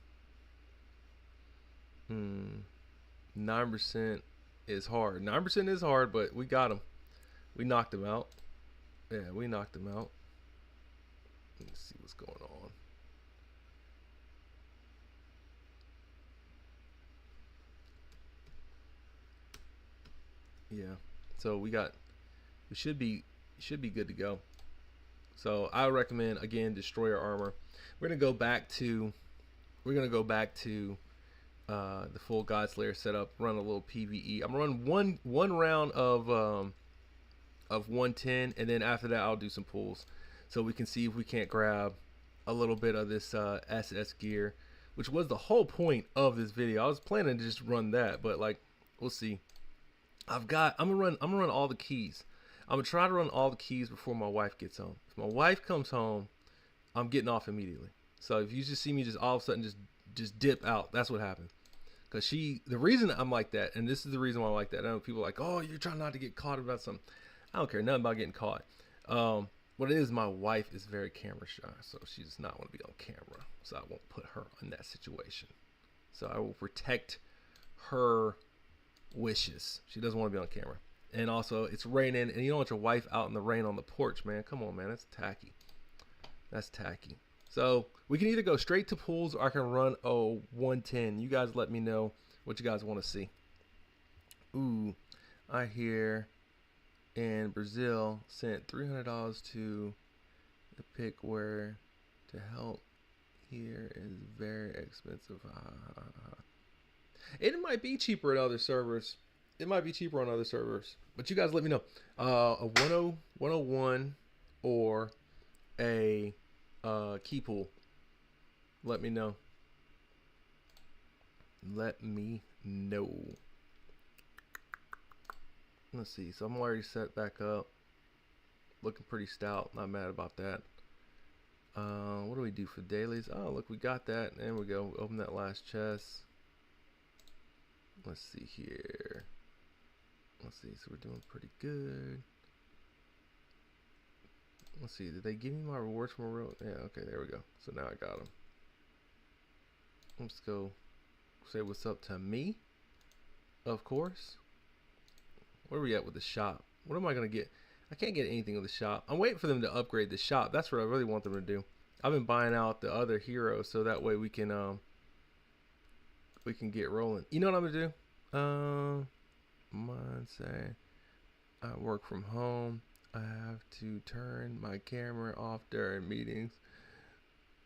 9% is hard. 9% is hard, but we got him. We knocked him out. Yeah, we knocked him out. Let's see what's going on. Yeah, so we should be good to go. So I recommend again destroyer armor. We're gonna go back to the full God Slayer setup. Run a little PVE. I'm gonna run one round of 110, and then after that I'll do some pulls, so we can see if we can't grab a little bit of this SS gear, which was the whole point of this video. I was planning to just run that, but like we'll see. I'm gonna run all the keys. I'm gonna try to run all the keys before my wife gets home. If my wife comes home, I'm getting off immediately. So if you just see me just all of a sudden just dip out, that's what happened. Cause the reason I'm like that, and this is the reason why I like that. I know people are like, oh, you're trying not to get caught about something. I don't care nothing about getting caught. What it is, my wife is very camera shy, so she does not want to be on camera. So I won't put her in that situation. So I will protect her wishes. She doesn't want to be on camera. And also, it's raining, and you don't want your wife out in the rain on the porch, man. Come on, man. That's tacky. That's tacky. So we can either go straight to pools, or I can run 110. You guys let me know what you guys want to see. Ooh, I hear in Brazil sent $300 to the pick where to help here is very expensive. It might be cheaper at other servers. It might be cheaper on other servers. But you guys let me know. A 101 or a key pool. Let me know. Let me know. Let's see. So I'm already set back up. Looking pretty stout. Not mad about that. What do we do for dailies? Oh, look, we got that. There we go. Open that last chest. Let's see here. Let's see. So we're doing pretty good. Let's see. Did they give me my rewards from a real? Yeah. Okay. There we go. So now I got them. Let's go say what's up to me. Of course. Where are we at with the shop? What am I gonna get? I can't get anything with the shop. I'm waiting for them to upgrade the shop. That's what I really want them to do. I've been buying out the other heroes so that way we can get rolling. You know what I'm gonna do? Mine say I work from home. I have to turn my camera off during meetings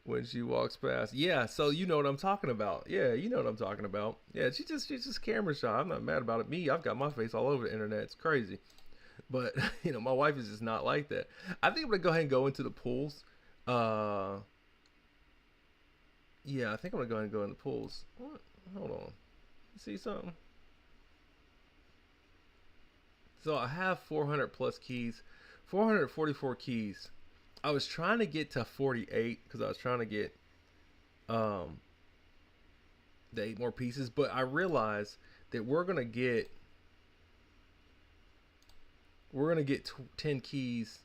when she walks past. Yeah, so you know what I'm talking about. Yeah, you know what I'm talking about. Yeah, she's just camera shy. I'm not mad about it. Me, I've got my face all over the internet. It's crazy. But you know, my wife is just not like that. I think I'm gonna go ahead and go into the pools. Yeah, I think I'm gonna go ahead and go in the pools. What? Hold on. You see something? So I have 400 plus keys, 444 keys. I was trying to get to 48 because I was trying to get the 8 more pieces, but I realized that we're gonna get 10 keys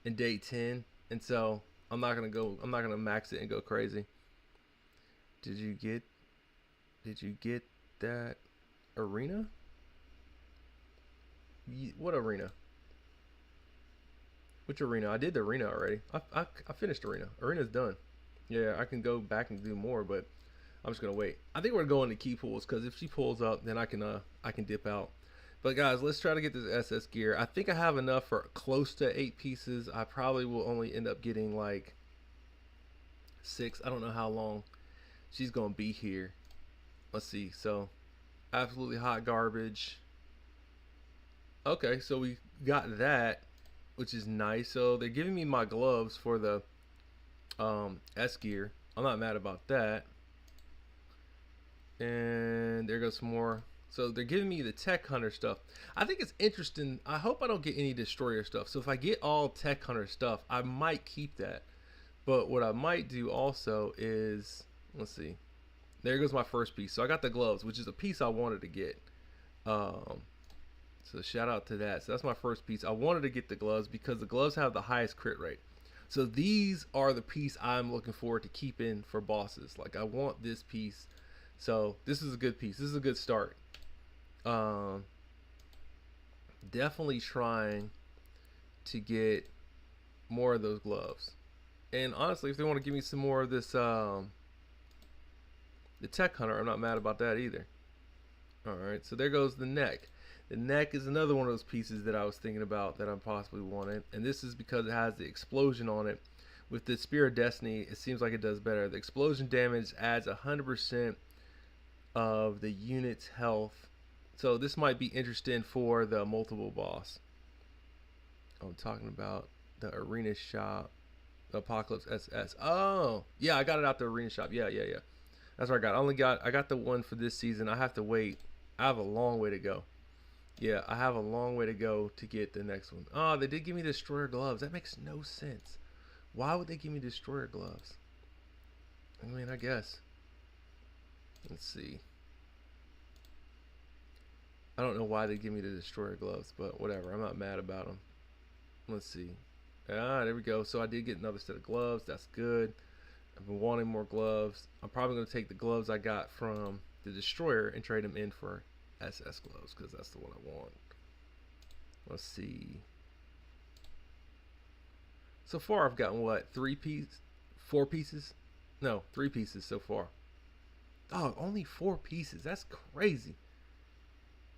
in day 10, and so I'm not gonna max it and go crazy. Did you get that arena? What arena? Which arena? I did the arena already. I finished arena. Arena's done. Yeah, I can go back and do more, but I'm just gonna wait. I think we're going to key pools because if she pulls up, then I can dip out. But guys, let's try to get this SS gear. I think I have enough for close to 8 pieces. I probably will only end up getting like 6. I don't know how long she's gonna be here. Let's see. So absolutely hot garbage. Okay, so we got that, which is nice. So they're giving me my gloves for the S gear. I'm not mad about that. And there goes some more. So they're giving me the tech hunter stuff. I think it's interesting. I hope I don't get any destroyer stuff. So if I get all tech hunter stuff, I might keep that. But what I might do also is, let's see. There goes my first piece. So I got the gloves, which is a piece I wanted to get. So shout out to that. So that's my first piece. I wanted to get the gloves because the gloves have the highest crit rate. So these are the piece I'm looking forward to keeping for bosses. Like I want this piece. So this is a good piece. This is a good start. Definitely trying to get more of those gloves. And honestly, if they want to give me some more of this, the tech hunter, I'm not mad about that either. All right, so there goes the neck. The neck is another one of those pieces that I was thinking about that I possibly wanted, and this is because it has the explosion on it. With the Spear of Destiny, it seems like it does better. The explosion damage adds 100% of the unit's health. So this might be interesting for the multiple boss. I'm talking about the arena shop, the Apocalypse SS. Oh, yeah, I got it out the arena shop. Yeah. That's what I got. I got the one for this season. I have to wait. I have a long way to go. Yeah, I have a long way to go to get the next one. Oh, they did give me destroyer gloves. That makes no sense. Why would they give me destroyer gloves? I mean, I guess. Let's see. I don't know why they give me the destroyer gloves, but whatever. I'm not mad about them. Let's see. Ah, there we go. So I did get another set of gloves. That's good. I've been wanting more gloves. I'm probably going to take the gloves I got from the destroyer and trade them in for SS gloves because that's the one I want. Let's see. So far I've gotten what? 4 pieces? No, 3 pieces so far. Oh, only 4 pieces. That's crazy.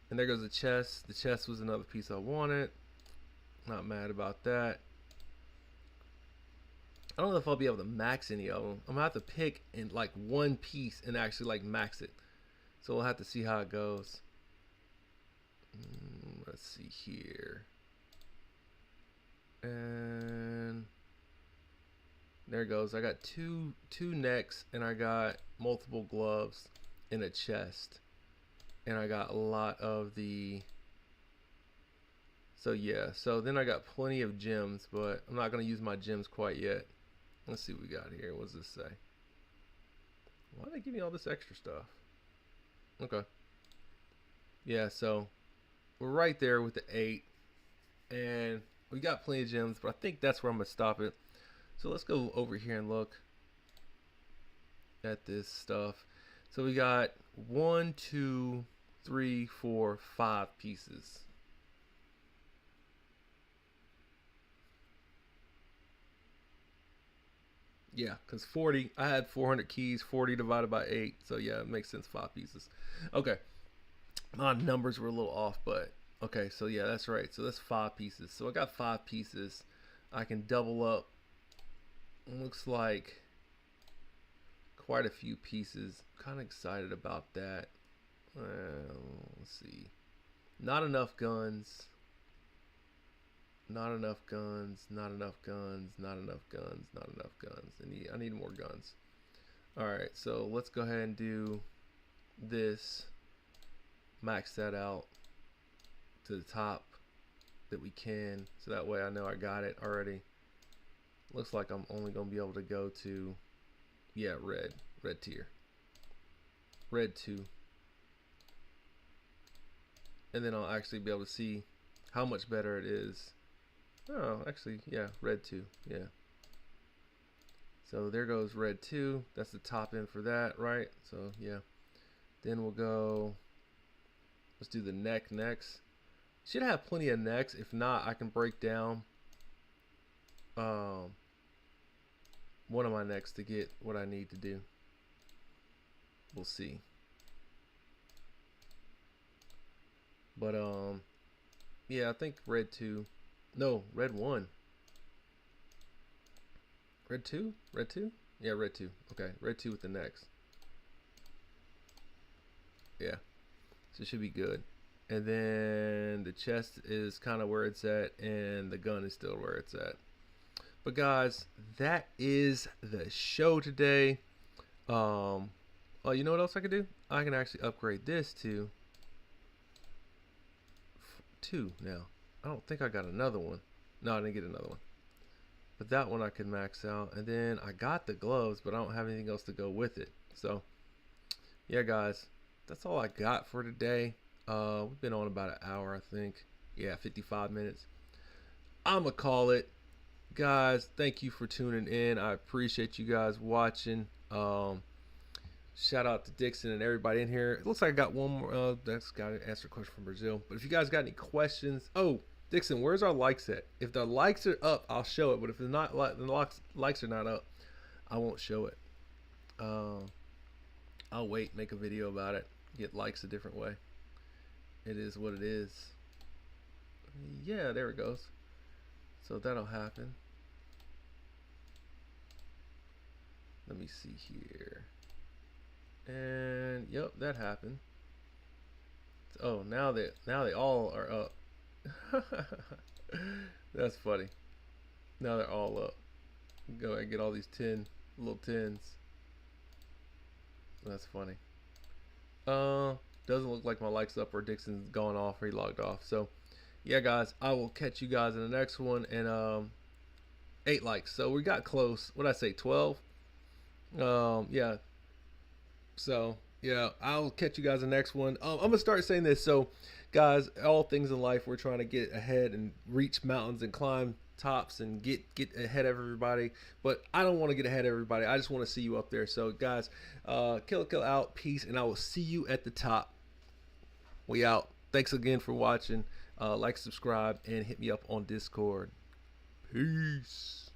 And there goes the chest. The chest was another piece I wanted. Not mad about that. I don't know if I'll be able to max any of them. I'm gonna have to pick in like one piece and actually like max it. So we'll have to see how it goes. Let's see here. And there it goes. I got two necks and I got multiple gloves in a chest. And I got a lot of the... So yeah, so then I got plenty of gems, but I'm not going to use my gems quite yet. Let's see what we got here. What does this say? Why do they give me all this extra stuff? Okay. Yeah, so we're right there with the 8. And we got plenty of gems, but I think that's where I'm going to stop it. So let's go over here and look at this stuff. So we got 1, 2, 3, 4, 5 pieces. Yeah, because 40, I had 400 keys, 40 divided by 8. So yeah, it makes sense, 5 pieces. Okay. My numbers were a little off, but okay, so yeah, that's right. So that's 5 pieces. So I got 5 pieces. I can double up. Looks like quite a few pieces. Kind of excited about that. Let's see. Not enough guns. Not enough guns. Not enough guns. Not enough guns. Not enough guns. I need more guns. Alright, so let's go ahead and do this. Max that out to the top that we can. So that way I know I got it already. Looks like I'm only going to be able to go to, yeah, red tier. Red 2. And then I'll actually be able to see how much better it is. Oh, actually, yeah, red 2, yeah. So there goes red 2. That's the top end for that, right? So, yeah. Then we'll go, let's do the neck next. Should have plenty of necks. If not, I can break down Um, when am I next to get what I need to do? We'll see. But yeah, I think red 2. No, red 1. Red 2? Red 2? Yeah, red 2. Okay, red 2 with the next. Yeah, so it should be good. And then the chest is kind of where it's at, and the gun is still where it's at. But guys, that is the show today. Oh, you know what else I can do? I can actually upgrade this to 2 now. I don't think I got another one. No, I didn't get another one. But that one I can max out. And then I got the gloves, but I don't have anything else to go with it. So, yeah, guys, that's all I got for today. We've been on about an hour, I think. Yeah, 55 minutes. I'm going to call it. Guys, thank you for tuning in. I appreciate you guys watching. Shout out to Dixon and everybody in here. It looks like I got one more. That's got to answer a question from Brazil. But if you guys got any questions, oh, Dixon, where's our likes at? If the likes are up, I'll show it. But if it's not, the likes are not up, I won't show it. I'll wait, make a video about it, get likes a different way. It is what it is. Yeah, there it goes. So that'll happen. Let me see here. And yep, that happened. Oh, now they all are up. That's funny. Now they're all up. Go and get all these little 10s. That's funny. Doesn't look like my likes up or Dixon's gone off or he logged off. So yeah, guys, I will catch you guys in the next one. And 8 likes. So we got close. What did I say? 12. Yeah. So yeah, I'll catch you guys in the next one. I'm gonna start saying this. So guys, all things in life, we're trying to get ahead and reach mountains and climb tops and get ahead of everybody. But I don't want to get ahead of everybody. I just want to see you up there. So guys, kill out, peace, and I will see you at the top. We out. Thanks again for watching. Like, subscribe, and hit me up on Discord. Peace.